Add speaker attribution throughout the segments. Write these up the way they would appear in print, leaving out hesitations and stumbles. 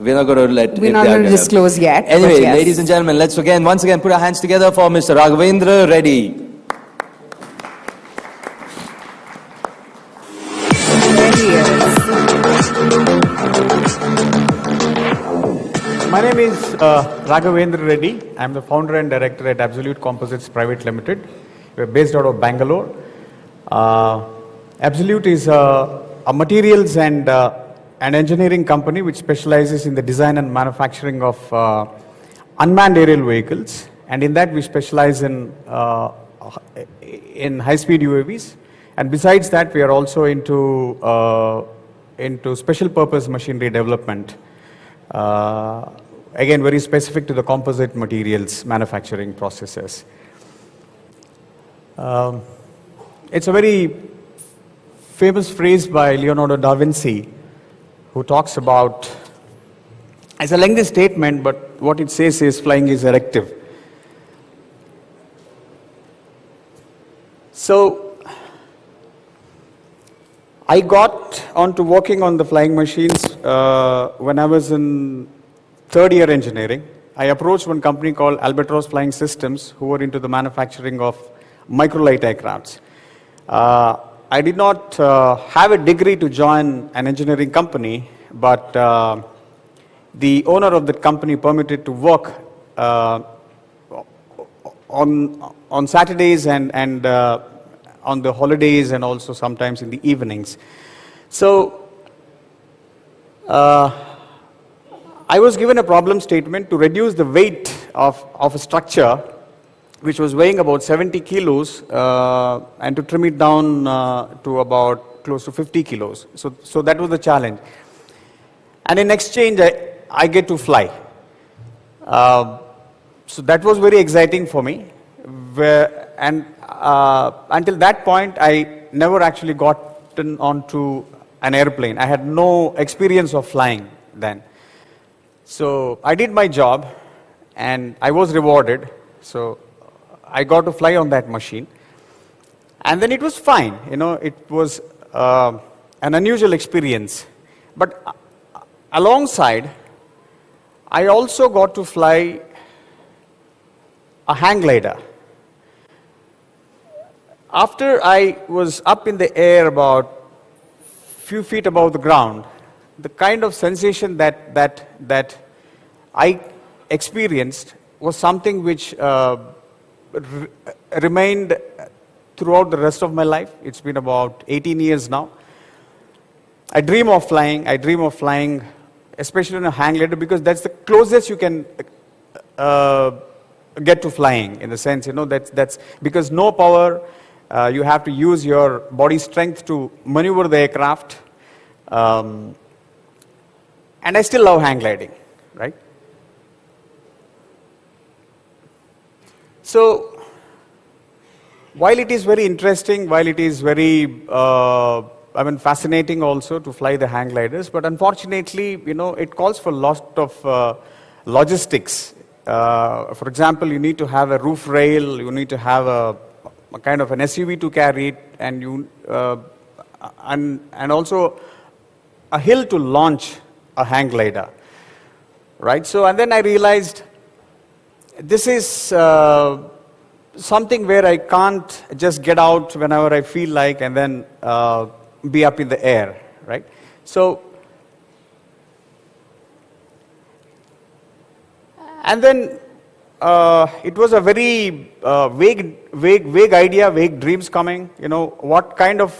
Speaker 1: We're not going to
Speaker 2: We're not going to disclose yet.
Speaker 1: Anyway,
Speaker 2: yes.
Speaker 1: ladies and gentlemen, let's once again put our hands together for Mr. Raghavendra Reddy.
Speaker 2: There he is.
Speaker 3: My name is Raghavendra Reddy. I'm the founder and director at Absolute Composites Private Limited. We're based out of Bangalore. Absolute is a materials and an engineering company which specializes in the design and manufacturing of unmanned aerial vehicles, and in that we specialize in high-speed UAVs. And besides that, we are also into special purpose machinery development. Again, very specific to the composite materials manufacturing processes. It's a very famous phrase by Leonardo da Vinci, who talks about, it's a lengthy statement, but what it says is flying is erective. So I got onto working on the flying machines when I was in third year engineering. I approached one company called Albatross Flying Systems, who were into the manufacturing of microlight aircrafts. I did not have a degree to join an engineering company, but the owner of that company permitted to work on Saturdays and on the holidays, and also sometimes in the evenings. So I was given a problem statement to reduce the weight of a structure which was weighing about 70 kilos, and to trim it down to about close to 50 kilos. So that was the challenge. And in exchange, I get to fly. So that was very exciting for me. Until that point, I never actually gotten onto an airplane. I had no experience of flying then. So I did my job, and I was rewarded. So I got to fly on that machine, and then it was fine. You know, it was an unusual experience. But alongside, I also got to fly a hang glider. After I was up in the air about few feet above the ground, the kind of sensation that I experienced was something which remained throughout the rest of my life. It's been about 18 years now. I dream of flying, especially in a hang glider, because that's the closest you can get to flying, in the sense, you know, that's because no power, you have to use your body strength to maneuver the aircraft. And I still love hang gliding, right? So, while it is very interesting, while it is very, fascinating also to fly the hang gliders, but unfortunately, you know, it calls for a lot of logistics. For example, you need to have a roof rail, you need to have a kind of an SUV to carry it, and and also a hill to launch a hang glider, right? So, and then I realized this is something where I can't just get out whenever I feel like and then be up in the air, right? So, and then it was a very vague idea, vague dreams coming. You know, what kind of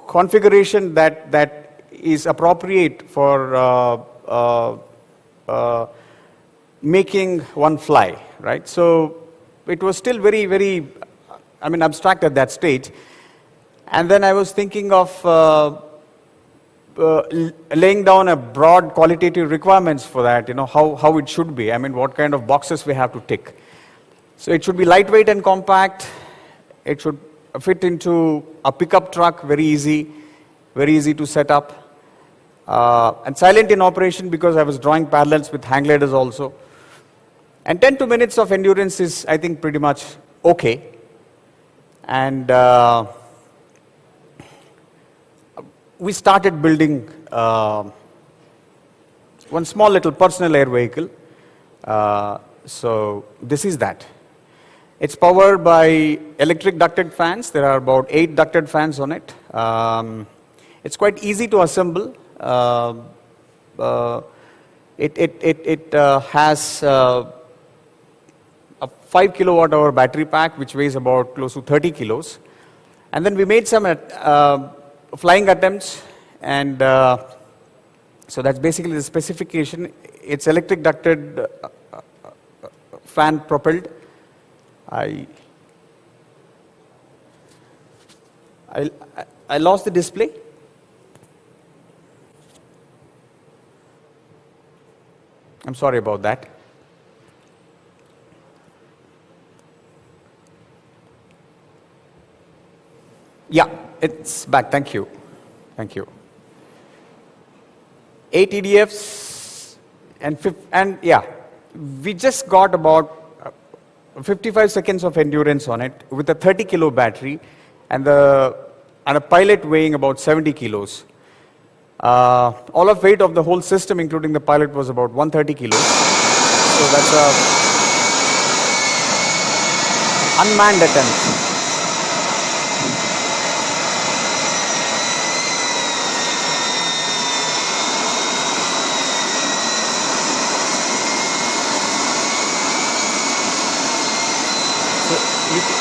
Speaker 3: configuration that is appropriate for making one fly, right? So it was still very, abstract at that stage. And then I was thinking of laying down a broad qualitative requirements for that, you know, how it should be. I mean, what kind of boxes we have to tick. So it should be lightweight and compact. It should fit into a pickup truck, very easy to set up. And silent in operation, because I was drawing parallels with hang gliders also. And 10 to minutes of endurance is, I think, pretty much okay. And we started building one small little personal air vehicle. So this is that. It's powered by electric ducted fans. There are about 8 ducted fans on it. It's quite easy to assemble. It has a 5 kilowatt hour battery pack, which weighs about close to 30 kilos. And then we made some flying attempts, and so that's basically the specification. It's electric ducted fan propelled. I lost the display. I'm sorry about that. Yeah, it's back. Thank you. Thank you. 8 EDFs and yeah, we just got about 55 seconds of endurance on it with a 30 kilo battery and a pilot weighing about 70 kilos. All of weight of the whole system, including the pilot, was about 130 kilos. So that's a unmanned attempt.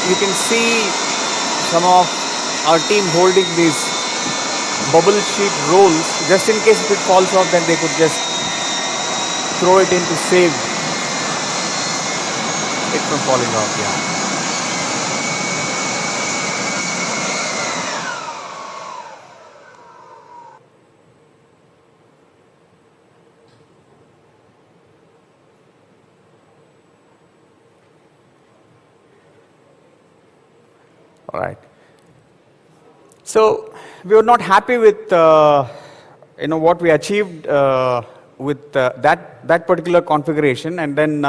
Speaker 3: You can see some of our team holding these bubble sheet rolls, just in case if it falls off, then they could just throw it in to save it from falling off. Yeah. All right. So we were not happy with what we achieved with that particular configuration, and then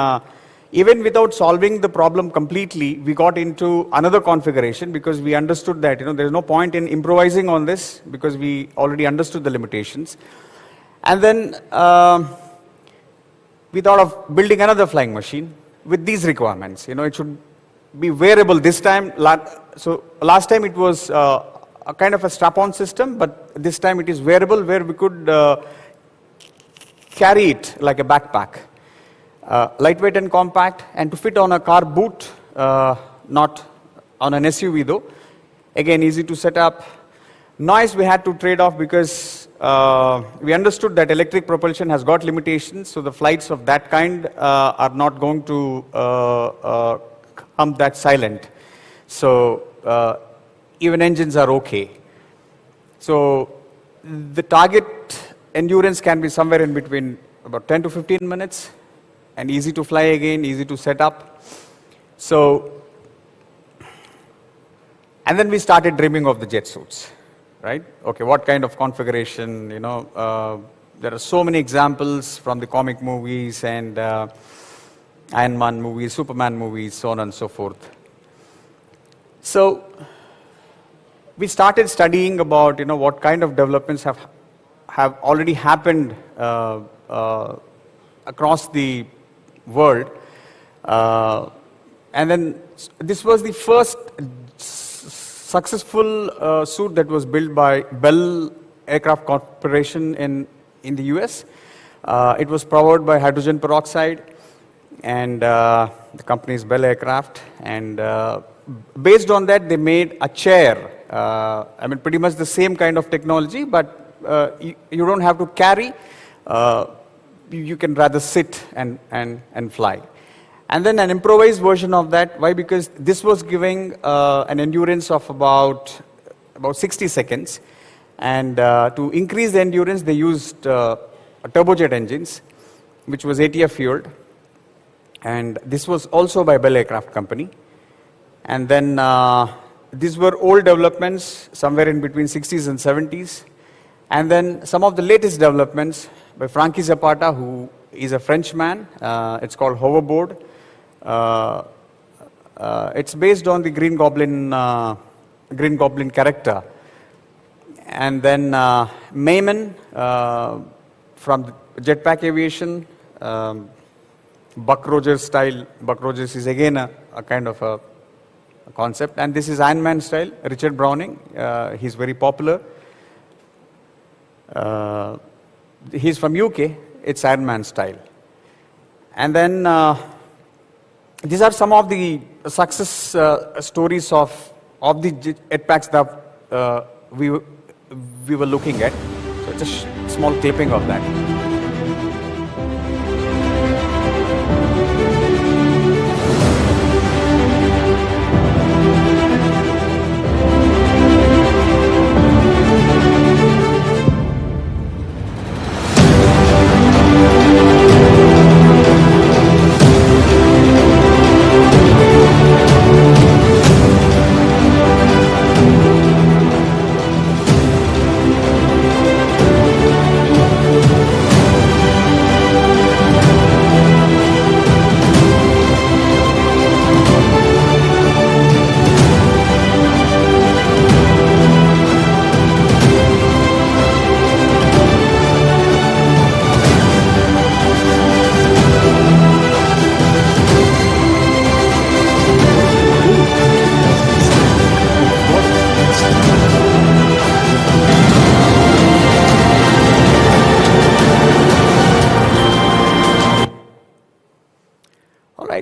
Speaker 3: even without solving the problem completely, we got into another configuration because we understood that there is no point in improvising on this because we already understood the limitations, and then we thought of building another flying machine with these requirements. It should be wearable this time. So last time it was a kind of a strap-on system, but this time it is wearable, where we could carry it like a backpack. Lightweight and compact, and to fit on a car boot, not on an SUV though. Again, easy to set up. Noise we had to trade off because we understood that electric propulsion has got limitations, so the flights of that kind are not going to come that silent. So even engines are okay. So the target endurance can be somewhere in between about 10 to 15 minutes, and easy to fly again, easy to set up. So, and then we started dreaming of the jet suits, right? Okay, what kind of configuration, there are so many examples from the comic movies and Iron Man movies, Superman movies, so on and so forth. So we started studying about what kind of developments have already happened across the world, and then this was the first successful suit that was built by Bell Aircraft Corporation in the US. It was powered by hydrogen peroxide, and the company is Bell Aircraft, and based on that they made a chair. Pretty much the same kind of technology, but you don't have to carry, you can rather sit and fly. And then an improvised version of that. Why? Because this was giving an endurance of about 60 seconds, and to increase the endurance they used turbojet engines, which was ATF fueled, and this was also by Bell Aircraft Company. And then these were old developments, somewhere in between 60s and 70s. And then some of the latest developments by Frankie Zapata, who is a Frenchman. It's called Hoverboard. It's based on the Green Goblin character. And then Mayman from jetpack aviation, Buck Rogers style. Buck Rogers is again a kind of a concept, and this is Iron Man style. Richard Browning, he's very popular. He's from UK. It's Iron Man style. And then these are some of the success stories of the jetpacks that we were looking at. So it's a small clipping of that.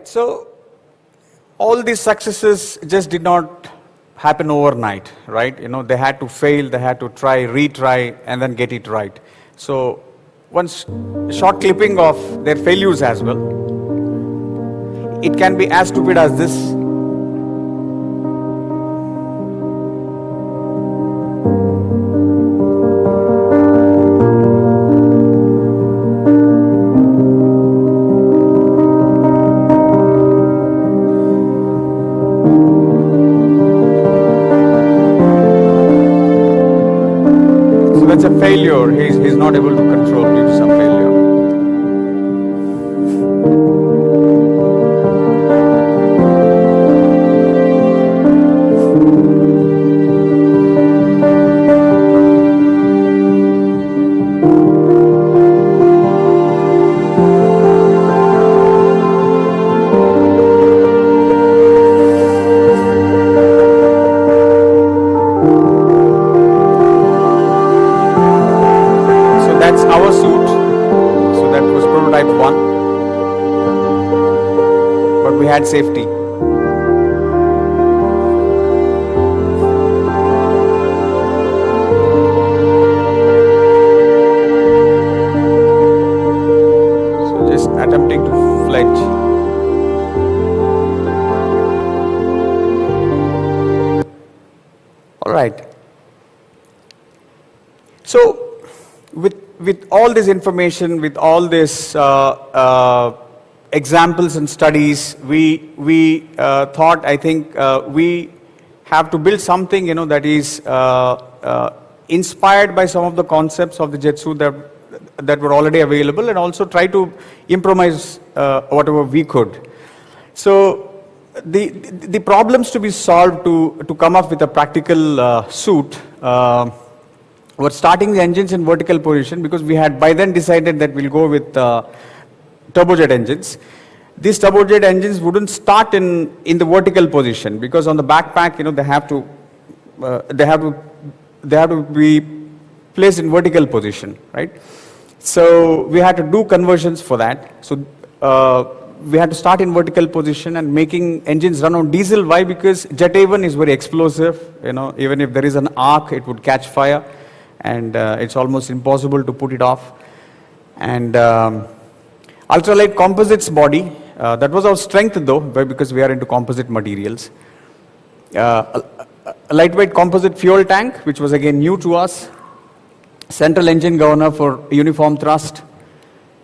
Speaker 3: So all these successes just did not happen overnight, right? You know, they had to fail, they had to try, retry, and then get it right. So one short clipping of their failures as well. It can be as stupid as this. That's a failure. He's not able to control due to some failure. That's our suit. So that was prototype 1. But we had safety. So just attempting to fledge. All right. So with all this information, with all this examples and studies, we thought, I think, we have to build something, you know, that is inspired by some of the concepts of the jet suit that were already available, and also try to improvise whatever we could. So the problems to be solved to come up with a practical suit. We're starting the engines in vertical position, because we had by then decided that we'll go with turbojet engines. These turbojet engines wouldn't start in the vertical position, because on the backpack, you know, they have to be placed in vertical position, right? So we had to do conversions for that. So we had to start in vertical position and making engines run on diesel. Why? Because jet A1 is very explosive. You know, even if there is an arc, it would catch fire. And it's almost impossible to put it off. And ultralight composites body, that was our strength though, because we are into composite materials. A lightweight composite fuel tank, which was again new to us. Central engine governor for uniform thrust.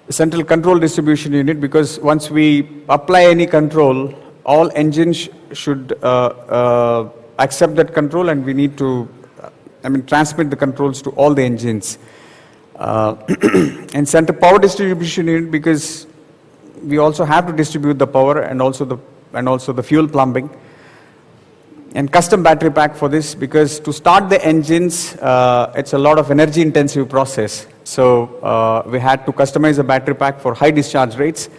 Speaker 3: Central control distribution unit, because once we apply any control, all engines should accept that control, and we need to transmit the controls to all the engines. And center power distribution unit, because we also have to distribute the power and also the fuel plumbing. and custom battery pack for this, because to start the engines, it's a lot of energy intensive process. So we had to customize a battery pack for high discharge rates.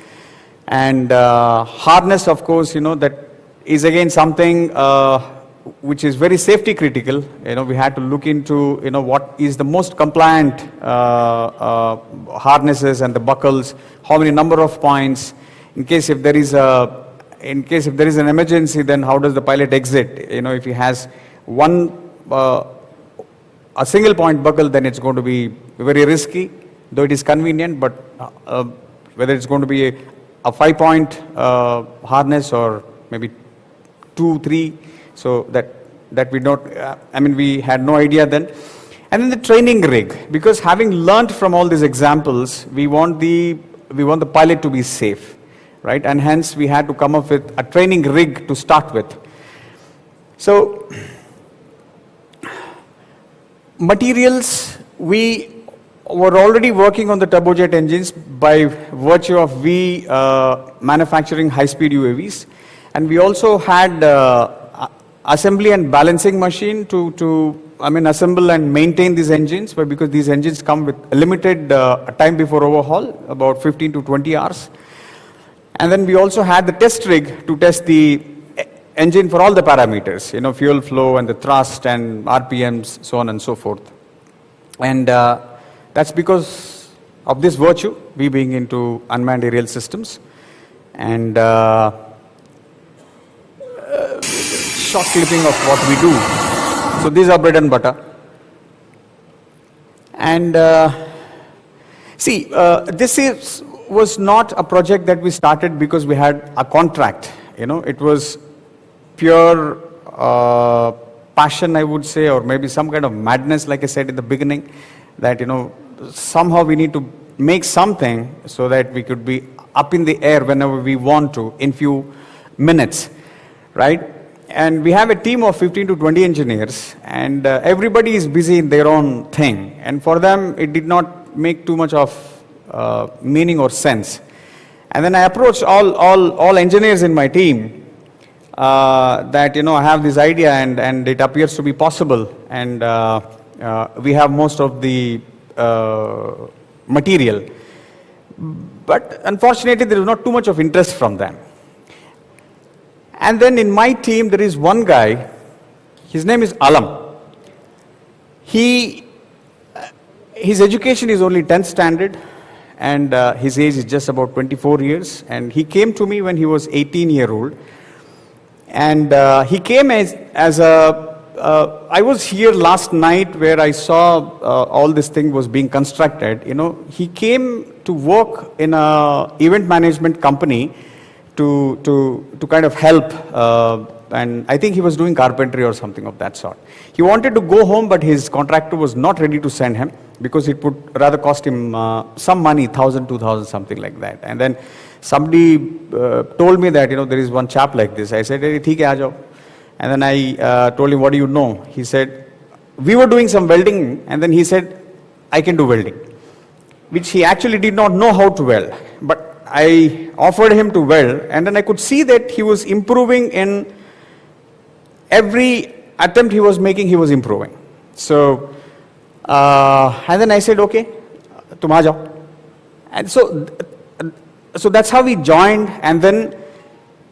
Speaker 3: And harness, of course, that is again something which is very safety critical. We had to look into, what is the most compliant harnesses and the buckles, how many number of points, in case if there is an emergency, then how does the pilot exit? If he has a single point buckle, then it's going to be very risky, though it is convenient, but whether it's going to be a 5-point harness or maybe 2, 3, so that we don't, we had no idea then. And then the training rig, because having learned from all these examples, we want the pilot to be safe. Right? And hence we had to come up with a training rig to start with. So materials, we were already working on the turbojet engines by virtue of we manufacturing high-speed UAVs, and we also had assembly and balancing machine to assemble and maintain these engines, but because these engines come with a limited time before overhaul, about 15 to 20 hours. And then we also had the test rig to test the engine for all the parameters, fuel flow and the thrust and RPMs, so on and so forth. And that's because of this virtue, we being into unmanned aerial systems. And short clipping of what we do. So these are bread and butter. And this was not a project that we started because we had a contract. It was pure passion, I would say, or maybe some kind of madness, like I said in the beginning, that somehow we need to make something so that we could be up in the air whenever we want to in few minutes, right? And we have a team of 15 to 20 engineers, and everybody is busy in their own thing, and for them it did not make too much of meaning or sense. And then I approached all engineers in my team that I have this idea and it appears to be possible, and we have most of the material, but unfortunately there was not too much of interest from them. And then in my team there is one guy, his name is Alam. His education is only 10th standard, and his age is just about 24 years, and he came to me when he was 18-year-old, and he came as I was here last night where I saw all this thing was being constructed. He came to work in a event management company to kind of help, and I think he was doing carpentry or something of that sort. He wanted to go home, but his contractor was not ready to send him, because it would rather cost him some money, 1,000, 2,000, something like that. And then somebody told me that, there is one chap like this. I said, hey, theek hai, aa jao. And then I told him, what do you know? He said, we were doing some welding, and then he said, I can do welding, which he actually did not know how to weld. But I offered him to weld, and then I could see that he was improving in every attempt he was making, he was improving. So, and then I said, okay, tum aa jao. And so that's how we joined, and then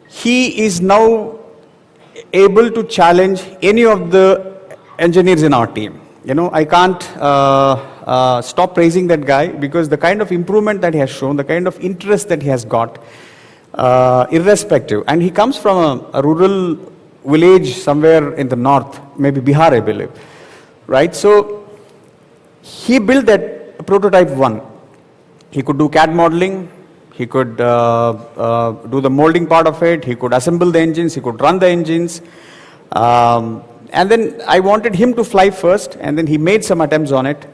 Speaker 3: he is now able to challenge any of the engineers in our team. I can't stop praising that guy, because the kind of improvement that he has shown, the kind of interest that he has got, irrespective. And he comes from a rural village somewhere in the north, maybe Bihar, I believe, right? So he built that prototype 1. He could do CAD modeling, he could do the molding part of it, he could assemble the engines, he could run the engines. And then I wanted him to fly first, and then he made some attempts on it.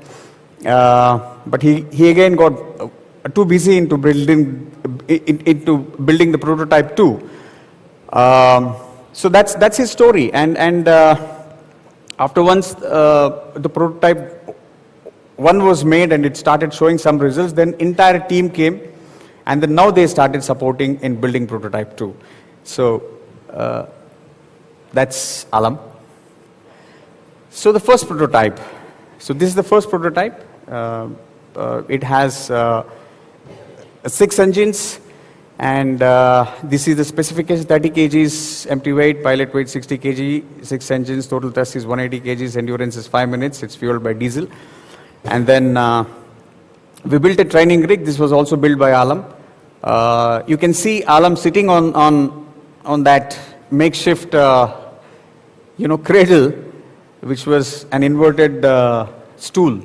Speaker 3: But he again got too busy into building the prototype 2. So that's his story. And after once the prototype 1 was made and it started showing some results, then entire team came, and then now they started supporting in building prototype 2. So That's Alam. So the first prototype. So this is the first prototype. It has 6 engines, and this is the specification: 30 kgs empty weight, pilot weight 60 kg, 6 engines, total thrust is 180 kgs, endurance is 5 minutes. It's fueled by diesel. And then we built a training rig. This was also built by Alam. You can see Alam sitting on that makeshift, cradle, which was an inverted stool.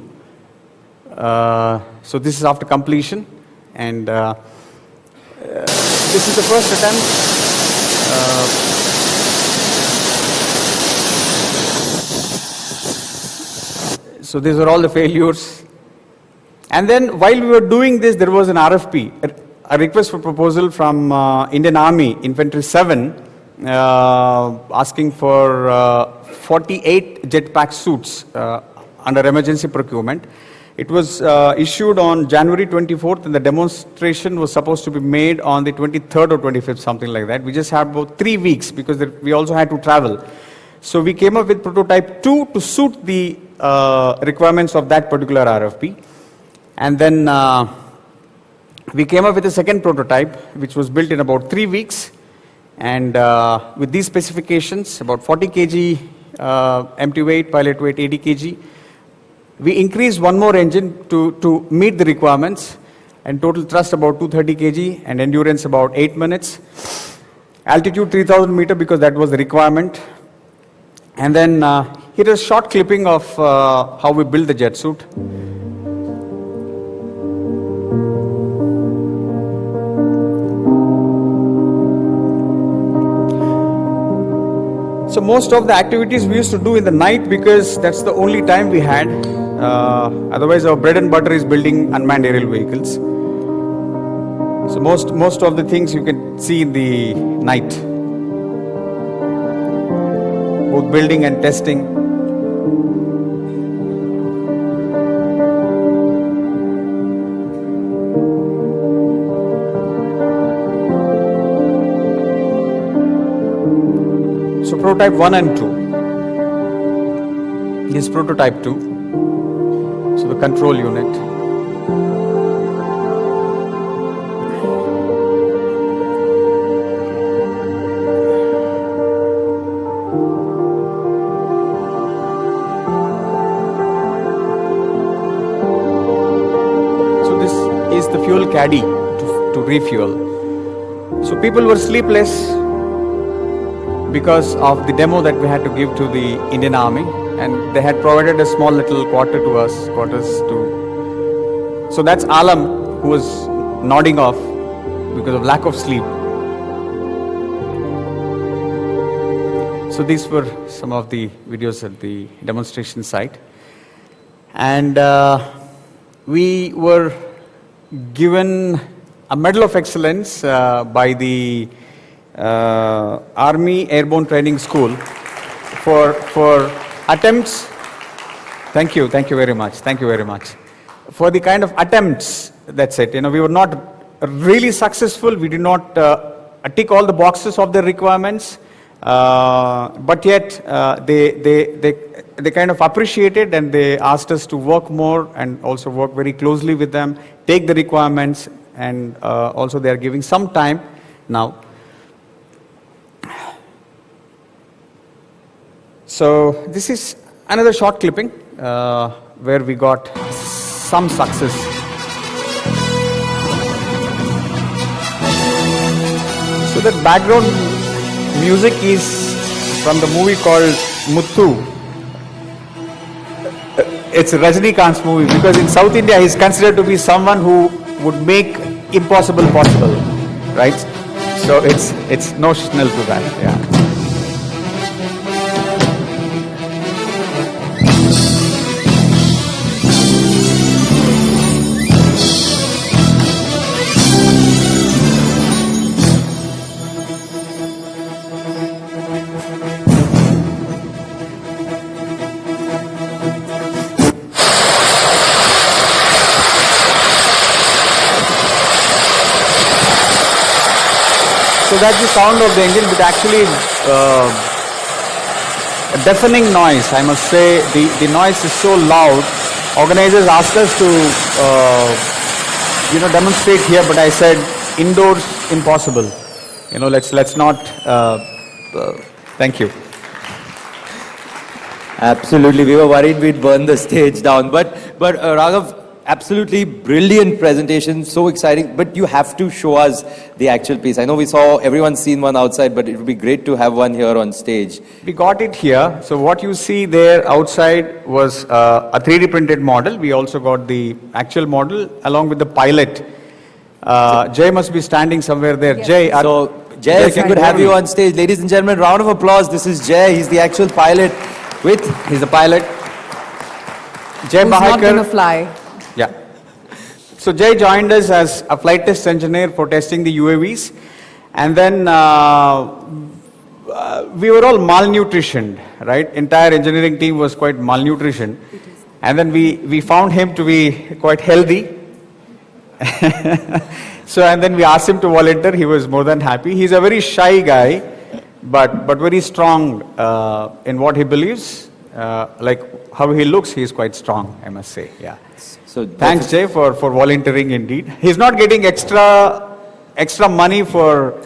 Speaker 3: So this is after completion, and this is the first attempt. So these are all the failures. And then while we were doing this, there was an RFP, a request for proposal from Indian Army Infantry 7, asking for 48 jetpack suits under emergency procurement. It was issued on January 24th, and the demonstration was supposed to be made on the 23rd or 25th, something like that. We just had about 3 weeks because we also had to travel. So we came up with prototype 2 to suit the requirements of that particular RFP. And then we came up with a second prototype, which was built in about 3 weeks. And with these specifications, about 40 kg empty weight, pilot weight 80 kg. We increased one more engine to meet the requirements, and total thrust about 230 kg and endurance about 8 minutes. Altitude 3000 meter because that was the requirement. And then here is a short clipping of how we built the jet suit. So most of the activities we used to do in the night because that's the only time we had. Otherwise, our bread and butter is building unmanned aerial vehicles. So most of the things you can see in the night, both building and testing. So prototype 1 and 2. This is prototype 2. So the control unit. So this is the fuel caddy to refuel. So people were sleepless because of the demo that we had to give to the Indian Army, and they had provided a small little quarters to. So that's Alam, who was nodding off because of lack of sleep. So these were some of the videos at the demonstration site, and we were given a Medal of Excellence by the Army Airborne Training School for attempts. Thank you very much. For the kind of attempts, that's it. We were not really successful. We did not tick all the boxes of the requirements, but yet they kind of appreciated, and they asked us to work more and also work very closely with them, take the requirements, and also they are giving some time now. So this is another short clipping where we got some success. So the background music is from the movie called Muthu. It's Rajnikant's movie because in South India he's considered to be someone who would make impossible possible, right? So it's notional to that, yeah. So that's the sound of the engine, but actually deafening noise, I must say. The noise is so loud. Organizers asked us to, demonstrate here, but I said, indoors, impossible. Let's not, thank you.
Speaker 1: Absolutely, we were worried we'd burn the stage down. But Raghav, absolutely brilliant presentation, so exciting. But you have to show us the actual piece. I know we saw everyone's seen one outside, but it would be great to have one here on stage.
Speaker 3: We got it here. So what you see there outside was a 3D printed model. We also got the actual model along with the pilot. Jay must be standing somewhere there.
Speaker 2: Yes.
Speaker 3: Jay,
Speaker 1: Jay, if we could have you on stage. Ladies and gentlemen, round of applause. This is Jay. He's the actual pilot.
Speaker 3: He's the pilot. Jay
Speaker 2: Who's not going to
Speaker 3: Bahakar.
Speaker 2: fly?
Speaker 3: Yeah. So Jay joined us as a flight test engineer for testing the UAVs. And then we were all malnutritioned, right? Entire engineering team was quite malnutritioned. And then we found him to be quite healthy. And then we asked him to volunteer. He was more than happy. He's a very shy guy, but very strong in what he believes. Like how he looks, he is quite strong, I must say. Yeah.
Speaker 1: So
Speaker 3: Thanks, Jay, for volunteering indeed. He's not getting extra money for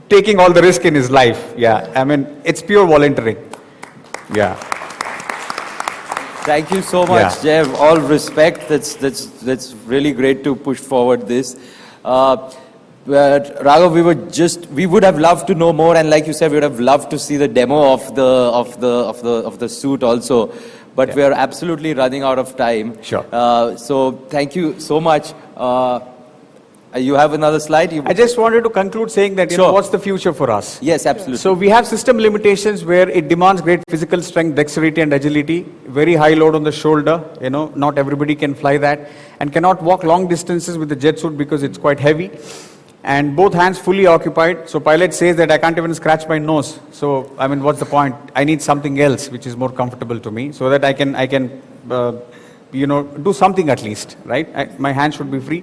Speaker 3: taking all the risk in his life. Yeah. I mean, it's pure volunteering. Yeah.
Speaker 1: Thank you so much,
Speaker 3: Yeah.
Speaker 1: Jay. All respect. That's really great to push forward this. But Raghav, we would have loved to know more, and like you said, we would have loved to see the demo of the suit also. But we are absolutely running out of time.
Speaker 3: Sure.
Speaker 1: So thank you so much. You have another slide?
Speaker 3: I just wanted to conclude saying that,
Speaker 1: Sure.
Speaker 3: what's the future for us?
Speaker 1: Yes, absolutely.
Speaker 3: So we have system limitations where it demands great physical strength, dexterity and agility, very high load on the shoulder, not everybody can fly that, and cannot walk long distances with the jet suit because it's quite heavy, and both hands fully occupied. So pilot says that I can't even scratch my nose. So, I mean, what's the point? I need something else which is more comfortable to me so that I can do something at least, right? My hands should be free.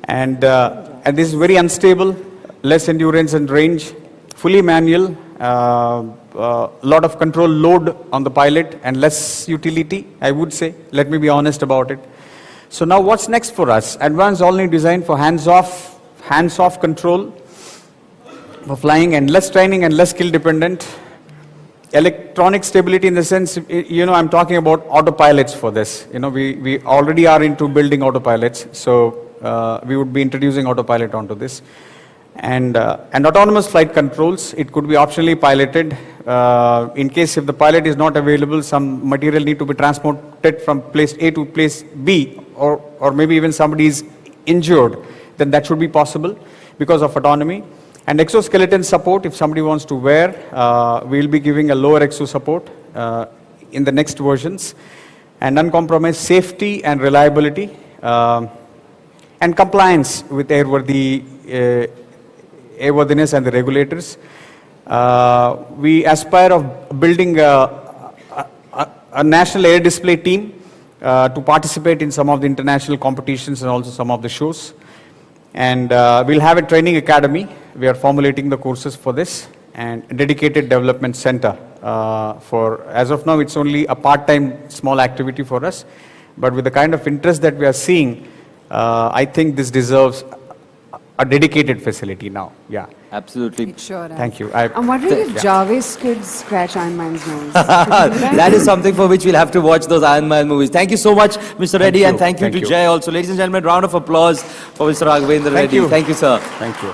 Speaker 3: And this is very unstable, less endurance and range, fully manual, lot of control load on the pilot and less utility, I would say. Let me be honest about it. So now what's next for us? Advanced all-new design for hands-off control for flying and less training and less skill dependent. Electronic stability in the sense, I'm talking about autopilots for this. We already are into building autopilots. So we would be introducing autopilot onto this. And autonomous flight controls, it could be optionally piloted. In case if the pilot is not available, some material need to be transported from place A to place B, or maybe even somebody is injured, then that should be possible because of autonomy. And exoskeleton support, if somebody wants to wear, we'll be giving a lower exo support in the next versions. And uncompromised safety and reliability. And compliance with airworthiness and the regulators. We aspire of building a national air display team to participate in some of the international competitions and also some of the shows. And we'll have a training academy. We are formulating the courses for this, and a dedicated development center as of now, it's only a part-time small activity for us. But with the kind of interest that we are seeing, I think this deserves a dedicated facility now. Yeah.
Speaker 1: Absolutely.
Speaker 2: Sure.
Speaker 3: Thank you.
Speaker 2: I'm wondering if Jarvis could scratch Iron Man's nose.
Speaker 1: That is something for which we'll have to watch those Iron Man movies. Thank you so much, Mr. Reddy,
Speaker 3: you.
Speaker 1: and thank you
Speaker 3: Thank
Speaker 1: to
Speaker 3: you.
Speaker 1: Jay also. Ladies and gentlemen, round of applause for Mr. Raghavendra Reddy.
Speaker 3: you.
Speaker 1: Thank you, sir.
Speaker 3: Thank you.